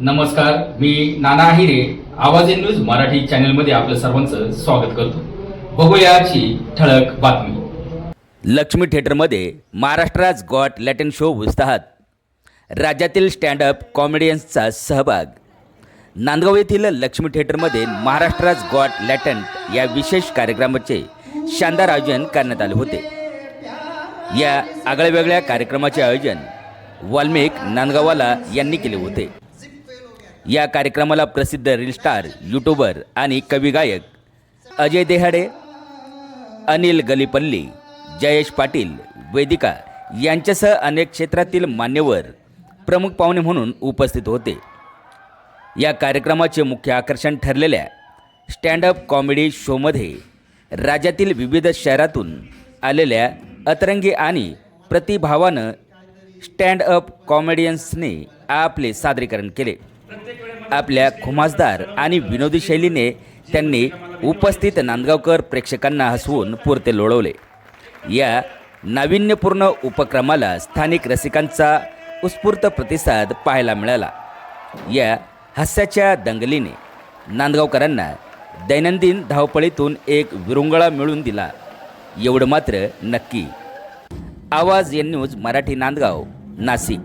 नमस्कार, मी नाना आहिरे. आवाज in news Marathi चॅनलमध्ये आपलं सर्वांचं स्वागत करतो. बघूया आजची ठळक बातमी. लक्ष्मी थिएटरमध्ये महाराष्ट्राज गॉट लॅटन शो उत्साहात. राज्यातील स्टँडअप कॉमेडियन्सचा सहभाग. नांदगाव येथील लक्ष्मी थिएटरमध्ये महाराष्ट्राज गॉट लॅटंट या विशेष कार्यक्रमाचे शानदार आयोजन करण्यात आले होते. या आगळ्यावेगळ्या कार्यक्रमाचे आयोजन वाल्मिक नांदगाववाला यांनी केले होते. या कार्यक्रमाला प्रसिद्ध रील स्टार, यूट्यूबर आणि कवी गायक अजय देहाडे, अनिल गलीपल्ली, जयेश पाटील, वेदिका यांच्यासह अनेक क्षेत्रातील मान्यवर प्रमुख पाहुणे म्हणून उपस्थित होते. या कार्यक्रमाचे मुख्य आकर्षण ठरलेल्या स्टँडअप कॉमेडी शोमध्ये राज्यातील विविध शहरातून आलेल्या अतरंगी आणि प्रतिभावानं स्टँडअप कॉमेडियन्सने आपले सादरीकरण केले. आपल्या खुमासदार आणि विनोदी शैलीने त्यांनी उपस्थित नांदगावकर प्रेक्षकांना हसवून पुरते लोळवले. या नाविन्यपूर्ण उपक्रमाला स्थानिक रसिकांचा उत्स्फूर्त प्रतिसाद पाहायला मिळाला. या हास्याच्या दंगलीने नांदगावकरांना दैनंदिन धावपळीतून एक विरंगुळा मिळवून दिला, एवढं मात्र नक्की. आवाज एन न्यूज मराठी, नांदगाव, नाशिक.